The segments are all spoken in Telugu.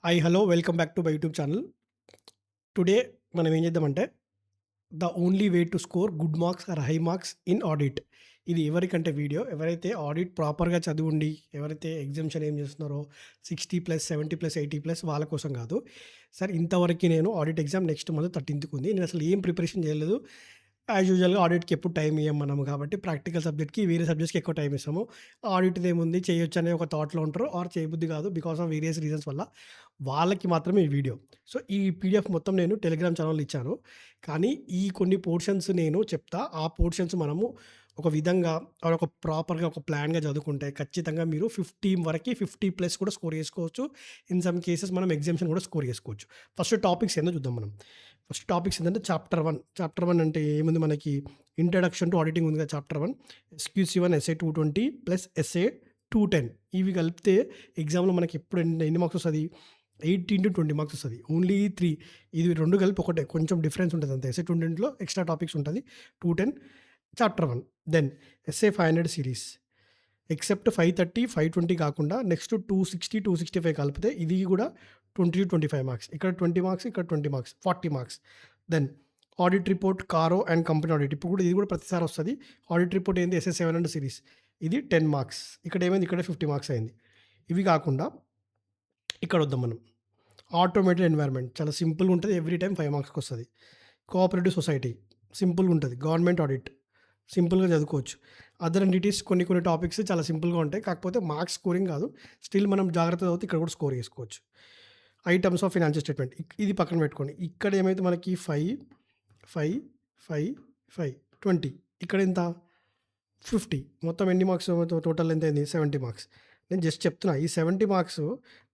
Hi hello welcome back to my YouTube channel. Today మనం ఏం చేద్దామంటే the only way to score good marks or high marks in audit. ఇది ఎవరికంటే వీడియో ఎవరైతే ఆడిట్ ప్రాపర్గా చదివుండి ఎవరైతే ఎగ్జామ్షన్ ఏం చేస్తున్నారో 60+, 70+, 80+ వాళ్ళ కోసం కాదు. సార్ ఇంతవరకు నేను audit exam next month 13th ఉంది. నేను అసలు ఏం ప్రిపరేషన్ చేయలేదు. యాజ్ యూజువల్‌గా ఆడిట్‌కి ఎప్పుడు టైం ఇయ్యం మనము కాబట్టి ప్రాక్టికల్ సబ్జెక్ట్‌కి వేరే సబ్జెక్ట్స్‌కి ఎక్కువ టైం ఇస్తాము. ఆడిట్‌దేముంది చేయొచ్చు అనే ఒక థాట్‌లో ఉంటారు. ఆర్ చేయబుద్ధి కాదు బికాస్ ఆఫ్ వేరియస్ రీజన్స్ వల్ల. వాళ్ళకి మాత్రమే ఈ వీడియో. సో, ఈ పీడీఎఫ్ మొత్తం నేను టెలిగ్రామ్ ఛానెల్‌లో ఇచ్చాను. కానీ ఈ కొన్ని పోర్షన్స్ నేను చెప్తా. ఆ పోర్షన్స్ మనము ఒక విధంగా ఆర్ ఒక ప్రాపర్‌గా ఒక ప్లాన్‌గా చదువుకుంటే ఖచ్చితంగా మీరు 50 వరకి 50+ కూడా స్కోర్ చేసుకోవచ్చు. ఇన్ సమ్ కేసెస్ మనం ఎగ్జామ్షన్ కూడా స్కోర్ చేసుకోవచ్చు. ఫస్ట్ టాపిక్స్ ఏందో చూద్దాం మనం. ఫస్ట్ టాపిక్స్ ఏంటంటే చాప్టర్ 1. చాప్టర్ 1 అంటే ఏముంది మనకి ఇంట్రడక్షన్ టు ఆడిటింగ్ ఉంది కదా చాప్టర్ 1. ఎస్‌క్యూసీ-1 ఎస్ఏ 220 ప్లస్ ఎస్ఏ 210 ఇవి కలిపితే ఎగ్జామ్‌లో మనకి ఎప్పుడు ఎన్ని మార్క్స్ వస్తది? 18-20 మార్క్స్ వస్తది. ఓన్లీ 3 ఇది 2 కలిపి ఒకటే. కొంచెం డిఫరెన్స్ ఉంటది అంతే. ఎస్ఏ 210లో ఎక్స్‌ట్రా టాపిక్స్ ఉంటది. 210 chapter 1. Then SA 500 series. Except 530, 520 కాకుండా నెక్స్ట్ 260, 265 కలిపితే ఇది కూడా 20-25 మార్క్స్. ఇక్కడ 20 మార్క్స్, ఇక్కడ 20 marks. 40 marks. Then audit report, CARO and company audit. ఇప్పుడు కూడా ఇది కూడా ప్రతిసారి వస్తది. ఆడిట్ రిపోర్ట్ ఏంది ఎస్ఎస్ 700 సీరీస్. ఇది 10 మార్క్స్. ఇక్కడ ఏమైంది ఇక్కడ 50 మార్క్స్ అయింది. ఇవి కాకుండా ఇక్కడ వద్దాం మనం. ఆటోమేటెడ్ ఎన్వైర్న్మెంట్ చాలా సింపుల్‌గా ఉంటది. Every time 5 మార్క్స్‌కొస్తది. కోఆపరేటివ్ సొసైటీ సింపుల్‌గా ఉంటది. గవర్నమెంట్ ఆడిట్ సింపుల్‌గా చదువుకోవచ్చు. అదర్ ఎంటిటీస్ కొన్ని కొన్ని టాపిక్స్ చాలా సింపుల్‌గా ఉంటాయి. కాకపోతే మార్క్స్ స్కోరింగ్ కాదు. స్టిల్ మనం జాగ్రత్తగా చదివితే ఇక్కడ కూడా స్కోర్ చేసుకోవచ్చు. ఐటమ్స్ ఆఫ్ ఫైనాన్షియల్ స్టేట్మెంట్ ఇది పక్కన పెట్టుకోండి. ఇక్కడ ఏమైతే మనకి 5, 5, 5, 5, 20 ఇక్కడ ఎంత 50 మొత్తం ఎన్ని మార్క్స్ టోటల్ ఎంత అయింది 70 మార్క్స్. నేను జస్ట్ చెప్తున్నా ఈ 70 మార్క్స్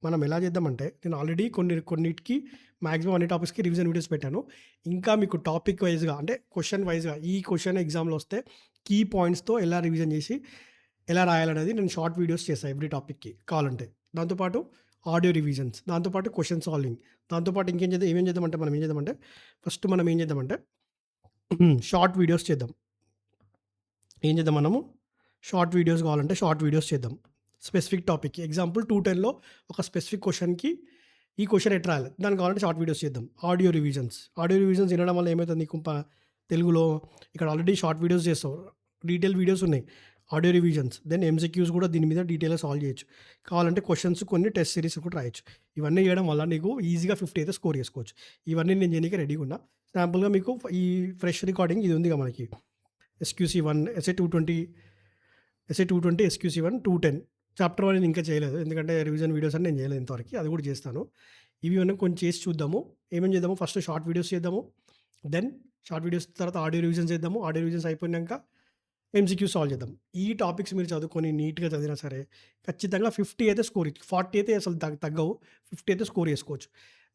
మనం ఎలా చేద్దామంటే నేను ఆల్రెడీ కొన్నిటికి మాక్సిమం అన్ని టాపిక్స్‌కి రివిజన్ వీడియోస్ పెట్టాను. ఇంకా మీకు టాపిక్ వైస్‌గా అంటే క్వెషన్ వైస్‌గా ఈ క్వెషన్ ఎగ్జామ్‌లో వస్తే కీ పాయింట్స్‌తో ఎలా రివిజన్ చేసి ఎలా రాయాలనేది నేను షార్ట్ వీడియోస్ చేశాను ఎవ్రీ టాపిక్‌కి కావాలంటే. దాంతోపాటు ఆడియో రివిజన్స్, దాంతోపాటు క్వెషన్ సాల్వింగ్, దాంతోపాటు ఏమేం చేద్దామంటే మనం ఏం చేద్దామంటే ఫస్ట్ మనం ఏం చేద్దామంటే షార్ట్ వీడియోస్ చేద్దాం. ఏం చేద్దాం మనము షార్ట్ వీడియోస్ కావాలంటే షార్ట్ వీడియోస్ చేద్దాం. స్పెసిఫిక్ టాపిక్‌కి ఎగ్జాంపుల్ 210లో ఒక స్పెసిఫిక్ క్వెషన్‌కి ఈ క్వెషన్ ఎట్లా రాయాలి దానికి కావాలంటే షార్ట్ వీడియోస్ చేద్దాం. ఆడియో రివిజన్స్, ఆడియో రివిజన్స్ వినడం వల్ల ఏమైతుంది నీకు తెలుగులో ఇక్కడ ఆల్రెడీ షార్ట్ వీడియోస్ చేస్తావు. డీటెయిల్ వీడియోస్ ఉన్నాయి. ఆడియో రివిజన్స్ దెన్ ఎంసీక్యూస్ కూడా దీని మీద డీటెయిల్‌గా సాల్వ్ చేయొచ్చు. కావాలంటే క్వెషన్స్ కొన్ని టెస్ట్ సిరీస్ కూడా రాయొచ్చు. ఇవన్నీ చేయడం వల్ల నీకు ఈజీగా 50 అయితే స్కోర్ చేసుకోవచ్చు. ఇవన్నీ నేను చేయనీకి రెడీగా ఉన్నా. శాంపుల్‌గా మీకు ఈ ఫ్రెష్ రికార్డింగ్ ఇది ఉందిగా మనకి ఎస్‌క్యూసీ-1, ఎస్ఏ 220, ఎస్ఏ 220, ఎస్‌క్యూసీ-1, 210 చాప్టర్ 1 నేను ఇంకా చేయలేదు. ఎందుకంటే రివిజన్ వీడియోస్ అని నేను చేయలేదు ఇంతవరకి. అది కూడా చేస్తాను. ఇవి మనం కొంచెం చేసి చూద్దాము. ఏమేం చేద్దాము ఫస్ట్ షార్ట్ వీడియోస్ చేద్దాము. దెన్ షార్ట్ వీడియోస్ తర్వాత ఆడియో రివిజన్స్ చేద్దాము. ఆడియో రివిజన్స్ అయిపోయినాక ఎంసీక్యూ సాల్వ్ చేద్దాం. ఈ టాపిక్స్ మీరు చదువుకొని నీట్‌గా చదివినా సరే ఖచ్చితంగా 50 అయితే స్కోర్ 40 అయితే అసలు తగ్గవు. 50 అయితే స్కోర్ చేసుకోవచ్చు.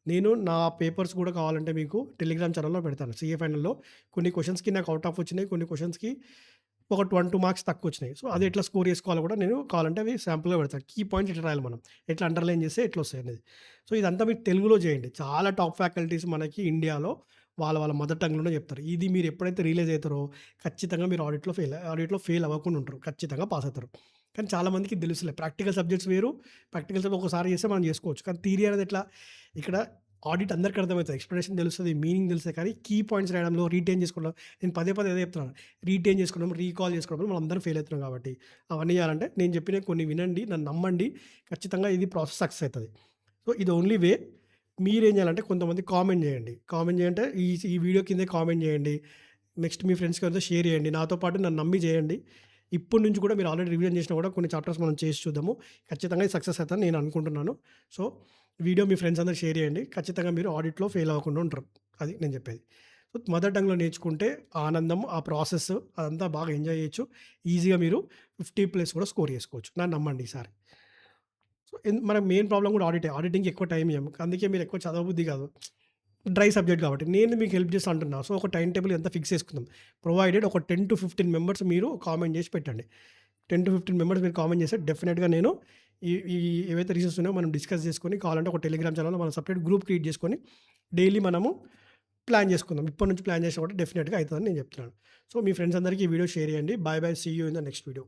నేను నా పేపర్స్ కూడా కావాలంటే మీకు టెలిగ్రామ్ ఛానెల్‌లో పెడతాను. సీఏ ఫైనల్‌లో కొన్ని క్వెషన్స్‌కి నాకు ఔట్ ఆఫ్ వచ్చినాయి. కొన్ని క్వెషన్స్‌కి ఒక 1, 2 మార్క్స్ తక్కువొచ్చినాయి. సో, అది ఎట్లా స్కోర్ చేసుకోవాలో కూడా నేను కావాలంటే అవి శాంపుల్‌గా పెడతాను. కీ పాయింట్స్ ఎట్లా రాయాలి మనం, ఎట్లా అండర్‌లైన్ చేస్తే ఎట్లొస్తాయనేది. సో, ఇదంతా మీరు తెలుగులో చేయండి. చాలా టాప్ ఫ్యాకల్టీస్ మనకి ఇండియాలో వాళ్ళ మదర్ టంగ్‌లోనే చెప్తారు. ఇది మీరు ఎప్పుడైతే రియలైజ్ అయితారో ఖచ్చితంగా మీరు ఆడిట్‌లో ఫెయిల్ అవ్వకుండా ఉంటారు. ఖచ్చితంగా పాస్ అవుతారు. కానీ చాలామందికి తెలుస్తలే. ప్రాక్టికల్ సబ్జెక్ట్స్ వేరు. ప్రాక్టికల్ సబ్జెక్ట్ ఒకసారి చేస్తే మనం చేసుకోవచ్చు. కానీ థియరీ అనేది ఎట్లా ఇక్కడ ఆడిట్ అందరికి అర్థమవుతది. ఎక్స్‌ప్లనేషన్ తెలుస్తది. మీనింగ్ తెలుస్తది. కానీ కీ పాయింట్స్ రాయడంలో రీటైన్ చేసుకోవడం నేను పదే పదే అదే చెప్తున్నాను. రీటైన్ చేసుకోవడం, రీకాల్ చేసుకోవడంలో మనందరం ఫెయిల్ అవుతున్నాం కాబట్టి అవన్నీ చేయాలంటే నేను చెప్పినవి కొన్ని వినండి. నన్ను నమ్మండి. ఖచ్చితంగా ఇది ప్రాసెస్ సక్సెస్ అయితది. సో, ఇది ఓన్లీ వే. మీరేం చేయాలంటే కొంతమంది కామెంట్ చేయండి. కామెంట్ చేయంటే ఈ వీడియో కిందే కామెంట్ చేయండి. నెక్స్ట్ మీ ఫ్రెండ్స్‌కి ఎవరితో షేర్ చేయండి. నాతో పాటు నన్ను నమ్మి చేయండి. ఇప్పటి నుంచి కూడా మీరు ఆల్రెడీ రివిజన్ చేసినా కూడా కొన్ని చాప్టర్స్ మనం చేసి చూద్దాము. ఖచ్చితంగా ఇది సక్సెస్ అవుతదని నేను అనుకుంటున్నాను. సో, వీడియో మీ ఫ్రెండ్స్ అందరికి షేర్ చేయండి. ఖచ్చితంగా మీరు ఆడిట్‌లో ఫెయిల్ అవ్వకుండా ఉంటారు. అది నేను చెప్పేది. సో, మదర్ టంగ్‌లో నేర్చుకుంటే ఆనందం, ఆ ప్రాసెస్ అదంతా బాగా ఎంజాయ్ చేయొచ్చు. ఈజీగా మీరు 50+ కూడా స్కోర్ చేసుకోవచ్చు. నన్ను నమ్మండి ఈసారి. సో, మన మెయిన్ ప్రాబ్లమ్ కూడా ఆడిటే. ఆడిటింగ్‌కి ఎక్కువ టైం ఇయ్యము. అందుకే మీరు ఎక్కువ చదవబుద్ధి కాదు. డ్రై సబ్జెక్ట్ కాబట్టి. నేను మీకు హెల్ప్ చేస్తా అంటున్నా. సో, ఒక టైమ్ టేబుల్ ఎంత ఫిక్స్ చేసుకుందాం. ప్రొవైడెడ్ ఒక 10-15 మెంబర్స్ మీరు కామెంట్ చేసి పెట్టండి. 10-15 మెంబర్స్ మీరు కామెంట్ చేస్తే డెఫినిట్‌గా నేను ఈ ఈ ఏవైతే రీజన్స్ ఉన్నాయో మనం డిస్కస్ చేసుకొని కావాలంటే ఒక టెలిగ్రామ్ ఛానెల్‌లో మనం సెపరేట్ గ్రూప్ క్రియేట్ చేసుకొని డైలీ మనము ప్లాన్ చేసుకుందాం. ఇప్పటి నుంచి ప్లాన్ చేసినా కూడా డెఫినిట్‌గా అయితదని నేను చెప్తున్నాను. సో, మీ ఫ్రెండ్స్ అందరికీ ఈ వీడియో షేర్ చేయండి. Bye bye. See you in the next video.